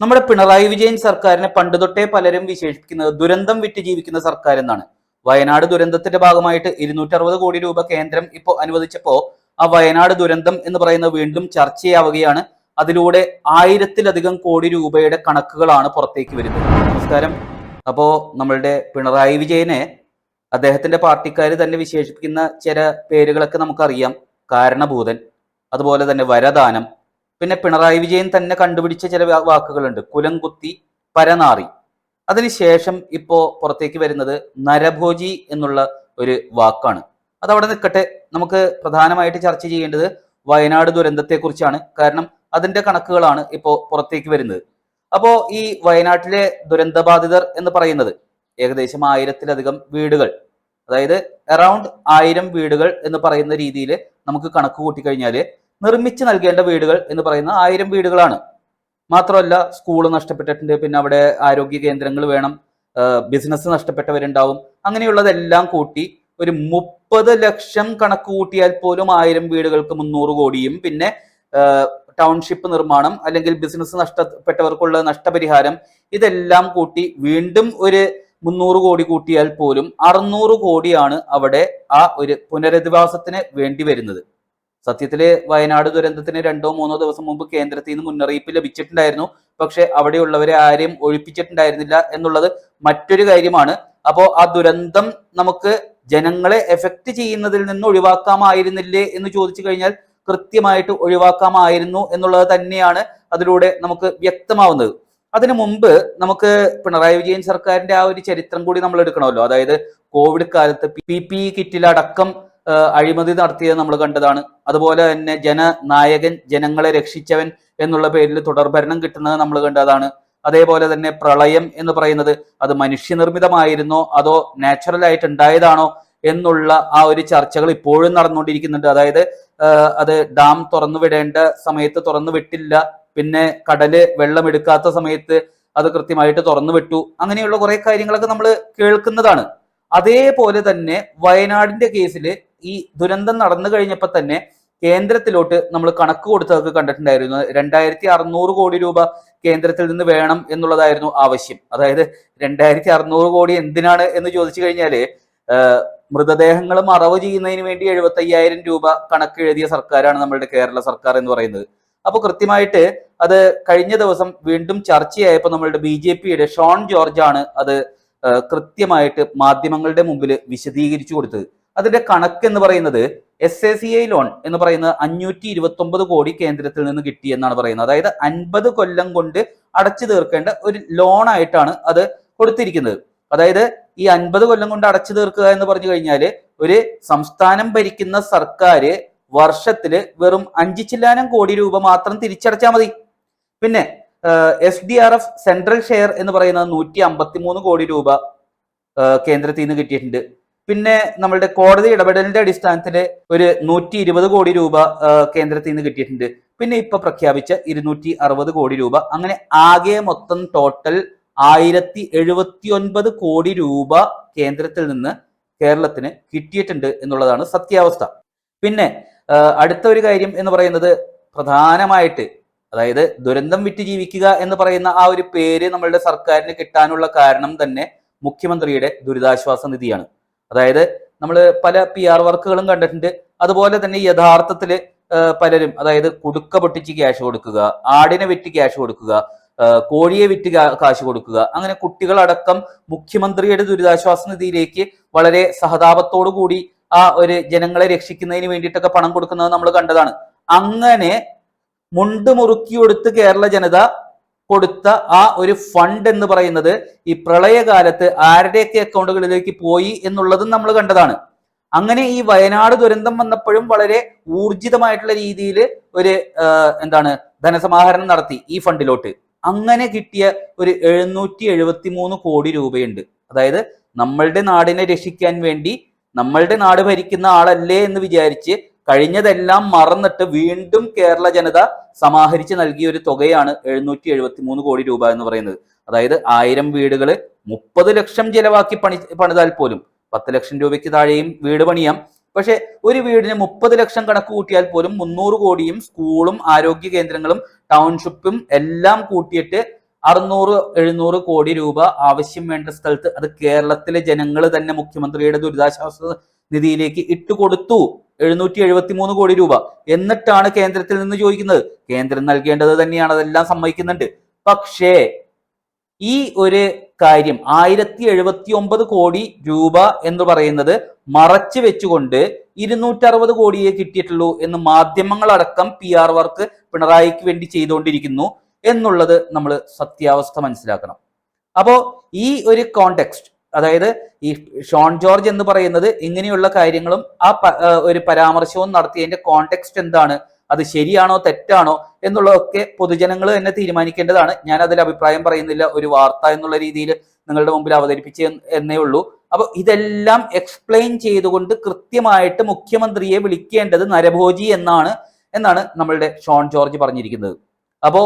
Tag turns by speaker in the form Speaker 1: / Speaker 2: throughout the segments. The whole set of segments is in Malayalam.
Speaker 1: നമ്മുടെ പിണറായി വിജയൻ സർക്കാരിനെ പണ്ട് തൊട്ടേ പലരും വിശേഷിപ്പിക്കുന്നത് ദുരന്തം വിറ്റ് ജീവിക്കുന്ന സർക്കാർ എന്നാണ്. വയനാട് ദുരന്തത്തിന്റെ ഭാഗമായിട്ട് 260 കോടി രൂപ കേന്ദ്രം ഇപ്പോൾ അനുവദിച്ചപ്പോ ആ വയനാട് ദുരന്തം എന്ന് പറയുന്നത് വീണ്ടും ചർച്ചയാവുകയാണ്. അതിലൂടെ 1000-ലധികം കോടി രൂപയുടെ കണക്കുകളാണ് പുറത്തേക്ക് വരുന്നത്. നമസ്കാരം. അപ്പോ നമ്മളുടെ പിണറായി വിജയനെ അദ്ദേഹത്തിന്റെ പാർട്ടിക്കാർ തന്നെ വിശേഷിപ്പിക്കുന്ന ചില പേരുകളൊക്കെ നമുക്കറിയാം. കാരണഭൂതൻ, അതുപോലെ തന്നെ വരദാനം, പിന്നെ പിണറായി വിജയൻ തന്നെ കണ്ടുപിടിച്ച ചില വാക്കുകളുണ്ട്, കുലംകുത്തി, പരനാറി. അതിനുശേഷം ഇപ്പോ പുറത്തേക്ക് വരുന്നത് നരഭോജി എന്നുള്ള ഒരു വാക്കാണ്. അതവിടെ നിൽക്കട്ടെ. നമുക്ക് പ്രധാനമായിട്ട് ചർച്ച ചെയ്യേണ്ടത് വയനാട് ദുരന്തത്തെക്കുറിച്ചാണ്. കാരണം അതിന്റെ കണക്കുകളാണ് ഇപ്പോൾ പുറത്തേക്ക് വരുന്നത്. അപ്പോ ഈ വയനാട്ടിലെ ദുരന്തബാധിതർ എന്ന് പറയുന്നത് ഏകദേശം 1000-ലധികം വീടുകൾ, അതായത് അറൌണ്ട് 1000 വീടുകൾ എന്ന് പറയുന്ന രീതിയിൽ നമുക്ക് കണക്ക് കൂട്ടിക്കഴിഞ്ഞാല് നിർമ്മിച്ച് നൽകേണ്ട വീടുകൾ എന്ന് പറയുന്ന 1000 വീടുകളാണ്. മാത്രമല്ല സ്കൂള് നഷ്ടപ്പെട്ടിട്ടുണ്ട്, പിന്നെ അവിടെ ആരോഗ്യ കേന്ദ്രങ്ങൾ വേണം, ബിസിനസ് നഷ്ടപ്പെട്ടവരുണ്ടാവും. അങ്ങനെയുള്ളതെല്ലാം കൂട്ടി ഒരു 30 ലക്ഷം കണക്ക് കൂട്ടിയാൽ പോലും 1000 വീടുകൾക്ക് 300 കോടിയും പിന്നെ ടൗൺഷിപ്പ് നിർമ്മാണം അല്ലെങ്കിൽ ബിസിനസ് നഷ്ടപ്പെട്ടവർക്കുള്ള നഷ്ടപരിഹാരം, ഇതെല്ലാം കൂട്ടി വീണ്ടും ഒരു 300 കോടി കൂട്ടിയാൽ പോലും 600 കോടിയാണ് അവിടെ ആ ഒരു പുനരധിവാസത്തിന് വേണ്ടി വരുന്നത്. സത്യത്തില് വയനാട് ദുരന്തത്തിന് 2-3 ദിവസം മുമ്പ് കേന്ദ്രത്തിൽ നിന്ന് മുന്നറിയിപ്പ് ലഭിച്ചിട്ടുണ്ടായിരുന്നു. പക്ഷെ അവിടെയുള്ളവരെ ആരെയും ഒഴിപ്പിച്ചിട്ടുണ്ടായിരുന്നില്ല എന്നുള്ളത് മറ്റൊരു കാര്യമാണ്. അപ്പോ ആ ദുരന്തം നമുക്ക് ജനങ്ങളെ എഫക്ട് ചെയ്യുന്നതിൽ നിന്ന് ഒഴിവാക്കാമായിരുന്നില്ലേ എന്ന് ചോദിച്ചു കഴിഞ്ഞാൽ കൃത്യമായിട്ട് ഒഴിവാക്കാമായിരുന്നു എന്നുള്ളത് തന്നെയാണ് അതിലൂടെ നമുക്ക് വ്യക്തമാവുന്നത്. അതിനു മുമ്പ് നമുക്ക് പിണറായി വിജയൻ സർക്കാരിന്റെ ആ ഒരു ചരിത്രം കൂടി നമ്മൾ എടുക്കണമല്ലോ. അതായത് കോവിഡ് കാലത്ത് PPE കിറ്റിലടക്കം അഴിമതി നടത്തിയത് നമ്മൾ കണ്ടതാണ്. അതുപോലെ തന്നെ ജനനായകൻ, ജനങ്ങളെ രക്ഷിച്ചവൻ എന്നുള്ള പേരിൽ തുടർഭരണം കിട്ടുന്നത് നമ്മൾ കണ്ടതാണ്. അതേപോലെ തന്നെ പ്രളയം എന്ന് പറയുന്നത് അത് മനുഷ്യനിർമ്മിതമായിരുന്നോ അതോ നാച്ചുറൽ ആയിട്ട് ഉണ്ടായതാണോ എന്നുള്ള ആ ഒരു ചർച്ചകൾ ഇപ്പോഴും നടന്നുകൊണ്ടിരിക്കുന്നുണ്ട്. അതായത് അത് ഡാം തുറന്നു വിടേണ്ട സമയത്ത് തുറന്നു വിട്ടില്ല, പിന്നെ കടല് വെള്ളം എടുക്കാത്ത സമയത്ത് അത് കൃത്യമായിട്ട് തുറന്നു വിട്ടു. അങ്ങനെയുള്ള കുറെ കാര്യങ്ങളൊക്കെ നമ്മൾ കേൾക്കുന്നതാണ്. അതേപോലെ തന്നെ വയനാടിന്റെ കേസിൽ ഈ ദുരന്തം നടന്നു കഴിഞ്ഞപ്പോൾ തന്നെ കേന്ദ്രത്തിലോട്ട് നമ്മൾ കണക്ക് കൊടുത്തതൊക്കെ കണ്ടിട്ടുണ്ടായിരുന്നു. 2600 കോടി രൂപ കേന്ദ്രത്തിൽ നിന്ന് വേണം എന്നുള്ളതായിരുന്നു ആവശ്യം. അതായത് 2600 കോടി എന്തിനാണ് എന്ന് ചോദിച്ചു കഴിഞ്ഞാല് മൃതദേഹങ്ങൾ മറവ് ചെയ്യുന്നതിന് വേണ്ടി 75,000 രൂപ കണക്ക് എഴുതിയ സർക്കാരാണ് നമ്മളുടെ കേരള സർക്കാർ എന്ന് പറയുന്നത്. അപ്പൊ കൃത്യമായിട്ട് അത് കഴിഞ്ഞ ദിവസം വീണ്ടും ചർച്ചയായപ്പോൾ നമ്മളുടെ BJPയുടെ ഷോൺ ജോർജ് ആണ് അത് കൃത്യമായിട്ട് മാധ്യമങ്ങളുടെ മുമ്പിൽ വിശദീകരിച്ചു കൊടുത്തത്. അതിന്റെ കണക്ക് എന്ന് പറയുന്നത് SACI ലോൺ എന്ന് പറയുന്നത് 529 കോടി കേന്ദ്രത്തിൽ നിന്ന് കിട്ടി എന്നാണ് പറയുന്നത്. അതായത് 50 കൊല്ലം കൊണ്ട് അടച്ചു തീർക്കേണ്ട ഒരു ലോൺ ആയിട്ടാണ് അത് കൊടുത്തിരിക്കുന്നത്. അതായത് ഈ 50 കൊല്ലം കൊണ്ട് അടച്ചു തീർക്കുക എന്ന് പറഞ്ഞു കഴിഞ്ഞാല് ഒരു സംസ്ഥാനം ഭരിക്കുന്ന സർക്കാർ വർഷത്തില് വെറും 5 ചില്ലാനം കോടി രൂപ മാത്രം തിരിച്ചടച്ചാൽ മതി. പിന്നെ SDRF സെൻട്രൽ ഷെയർ എന്ന് പറയുന്നത് 153 കോടി രൂപ കേന്ദ്രത്തിൽ നിന്ന് കിട്ടിയിട്ടുണ്ട്. പിന്നെ നമ്മളുടെ കോടതി ഇടപെടലിന്റെ അടിസ്ഥാനത്തിൽ ഒരു 120 കോടി രൂപ കേന്ദ്രത്തിൽ നിന്ന് കിട്ടിയിട്ടുണ്ട്. പിന്നെ ഇപ്പൊ പ്രഖ്യാപിച്ച 260 കോടി രൂപ, അങ്ങനെ ആകെ മൊത്തം ടോട്ടൽ 1079 കോടി രൂപ കേന്ദ്രത്തിൽ നിന്ന് കേരളത്തിന് കിട്ടിയിട്ടുണ്ട് എന്നുള്ളതാണ് സത്യാവസ്ഥ. പിന്നെ അടുത്ത ഒരു കാര്യം എന്ന് പറയുന്നത് പ്രധാനമായിട്ട്, അതായത് ദുരന്തം വിറ്റ് ജീവിക്കുക എന്ന് പറയുന്ന ആ ഒരു പേര് നമ്മളുടെ സർക്കാരിന് കിട്ടാനുള്ള കാരണം തന്നെ മുഖ്യമന്ത്രിയുടെ ദുരിതാശ്വാസ നിധിയാണ്. അതായത് നമ്മൾ പല PR വർക്കുകളും കണ്ടിട്ടുണ്ട്. അതുപോലെ തന്നെ യഥാർത്ഥത്തിൽ പലരും, അതായത് കുടുക്ക പൊട്ടിച്ച് ക്യാഷ് കൊടുക്കുക, ആടിനെ വിറ്റ് ക്യാഷ് കൊടുക്കുക, കോഴിയെ വിറ്റ് കാശ് കൊടുക്കുക, അങ്ങനെ കുട്ടികളടക്കം മുഖ്യമന്ത്രിയുടെ ദുരിതാശ്വാസ നിധിയിലേക്ക് വളരെ സഹതാപത്തോടു കൂടി ആ ഒരു ജനങ്ങളെ രക്ഷിക്കുന്നതിന് വേണ്ടിയിട്ടൊക്കെ പണം കൊടുക്കുന്നത് നമ്മൾ കണ്ടതാണ്. അങ്ങനെ മുണ്ട് മുറുക്കി കൊടുത്ത് കേരള ജനത കൊടുത്ത ആ ഒരു ഫണ്ട് എന്ന് പറയുന്നത് ഈ പ്രളയകാലത്ത് ആരുടെയൊക്കെ അക്കൗണ്ടുകളിലേക്ക് പോയി എന്നുള്ളതും നമ്മൾ കണ്ടതാണ്. അങ്ങനെ ഈ വയനാട് ദുരന്തം വന്നപ്പോഴും വളരെ ഊർജിതമായിട്ടുള്ള രീതിയിൽ ഒരു ധനസമാഹരണം നടത്തി ഈ ഫണ്ടിലോട്ട്. അങ്ങനെ കിട്ടിയ ഒരു 773 കോടി രൂപയുണ്ട്. അതായത് നമ്മളുടെ നാടിനെ രക്ഷിക്കാൻ വേണ്ടി നമ്മളുടെ നാട് ഭരിക്കുന്ന ആളല്ലേ എന്ന് വിചാരിച്ച് കഴിഞ്ഞതെല്ലാം മറന്നിട്ട് വീണ്ടും കേരള ജനത സമാഹരിച്ച് നൽകിയ ഒരു തുകയാണ് 773 കോടി രൂപ എന്ന് പറയുന്നത്. അതായത് 1000 വീടുകള് 30 ലക്ഷം ചെലവാക്കി പണിതാൽ പോലും 10 ലക്ഷം രൂപയ്ക്ക് താഴെയും വീട് പണിയാം. പക്ഷെ ഒരു വീടിന് 30 ലക്ഷം കണക്ക് കൂട്ടിയാൽ പോലും 300 കോടിയും സ്കൂളും ആരോഗ്യ കേന്ദ്രങ്ങളും ടൗൺഷിപ്പും എല്ലാം കൂട്ടിയിട്ട് 600-700 കോടി രൂപ ആവശ്യം വേണ്ട സ്ഥലത്ത് അത് കേരളത്തിലെ ജനങ്ങൾ തന്നെ മുഖ്യമന്ത്രിയുടെ ദുരിതാശ്വാസ നിധിയിലേക്ക് ഇട്ടുകൊടുത്തു. 773 കോടി രൂപ. എന്നിട്ടാണ് കേന്ദ്രത്തിൽ നിന്ന് ചോദിക്കുന്നത്. കേന്ദ്രം നൽകേണ്ടത് തന്നെയാണ്, അതെല്ലാം സമ്മതിക്കുന്നുണ്ട്. പക്ഷേ ഈ ഒരു കാര്യം 1079 കോടി രൂപ എന്ന് പറയുന്നത് മറച്ചു വെച്ചുകൊണ്ട് 260 കോടിയെ കിട്ടിയിട്ടുള്ളൂ എന്ന് മാധ്യമങ്ങളടക്കം PR വർക്ക് പിണറായിക്ക് വേണ്ടി ചെയ്തുകൊണ്ടിരിക്കുന്നു എന്നുള്ളത് നമ്മൾ സത്യാവസ്ഥ മനസ്സിലാക്കണം. അപ്പോ ഈ ഒരു കോണ്ടെക്സ്റ്റ്, അതായത് ഈ ഷോൺ ജോർജ് എന്ന് പറയുന്നത് ഇങ്ങനെയുള്ള കാര്യങ്ങളും ആ ഒരു പരാമർശവും നടത്തിയതിന്റെ കോണ്ടെക്സ്റ്റ് എന്താണ്, അത് ശരിയാണോ തെറ്റാണോ എന്നുള്ളതൊക്കെ പൊതുജനങ്ങൾ തന്നെ തീരുമാനിക്കേണ്ടതാണ്. ഞാൻ അതിൽ അഭിപ്രായം പറയുന്നില്ല, ഒരു വാർത്ത എന്നുള്ള രീതിയിൽ നിങ്ങളുടെ മുമ്പിൽ അവതരിപ്പിച്ച് എന്നേ ഉള്ളൂ. അപ്പൊ ഇതെല്ലാം എക്സ്പ്ലെയിൻ ചെയ്തുകൊണ്ട് കൃത്യമായിട്ട് മുഖ്യമന്ത്രിയെ വിളിക്കേണ്ടത് നരഭോജി എന്നാണ് നമ്മളുടെ ഷോൺ ജോർജ് പറഞ്ഞിരിക്കുന്നത്. അപ്പോ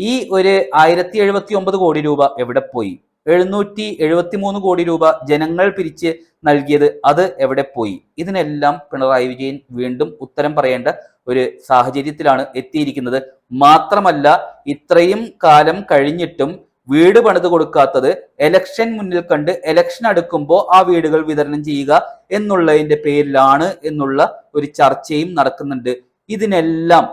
Speaker 1: ഈ ഒരു 1079 കോടി രൂപ എവിടെ പോയി? 773 കോടി രൂപ ജനങ്ങൾ പിരിച്ച് നൽകിയത് അത് എവിടെ പോയി? ഇതിനെല്ലാം പിണറായി വിജയൻ വീണ്ടും ഉത്തരം പറയേണ്ട ഒരു സാഹചര്യത്തിലാണ് എത്തിയിരിക്കുന്നത്. മാത്രമല്ല, ഇത്രയും കാലം കഴിഞ്ഞിട്ടും വീട് പണിത് കൊടുക്കാത്തത് എലക്ഷൻ മുന്നിൽ കണ്ട് എലക്ഷൻ അടുക്കുമ്പോൾ ആ വീടുകൾ വിതരണം ചെയ്യുക എന്നുള്ളതിന്റെ പേരിലാണ് എന്നുള്ള ഒരു ചർച്ചയും നടക്കുന്നുണ്ട്. ഇതിനെല്ലാം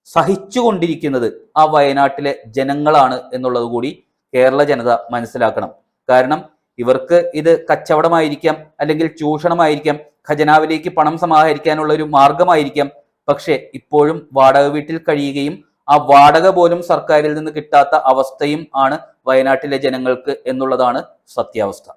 Speaker 1: സഹിച്ചുകൊണ്ടിരിക്കുന്നത് ആ വയനാട്ടിലെ ജനങ്ങളാണ് എന്നുള്ളത് കൂടി കേരള ജനത മനസ്സിലാക്കണം. കാരണം ഇവർക്ക് ഇത് കച്ചവടമായിരിക്കാം, അല്ലെങ്കിൽ ചൂഷണമായിരിക്കാം, ഖജനാവിലേക്ക് പണം സമാഹരിക്കാനുള്ള ഒരു മാർഗമായിരിക്കാം. പക്ഷെ ഇപ്പോഴും വാടക വീട്ടിൽ കഴിയുകയും ആ വാടക പോലും സർക്കാരിൽ നിന്ന് കിട്ടാത്ത അവസ്ഥയും ആണ് വയനാട്ടിലെ ജനങ്ങൾക്ക് എന്നുള്ളതാണ് സത്യാവസ്ഥ.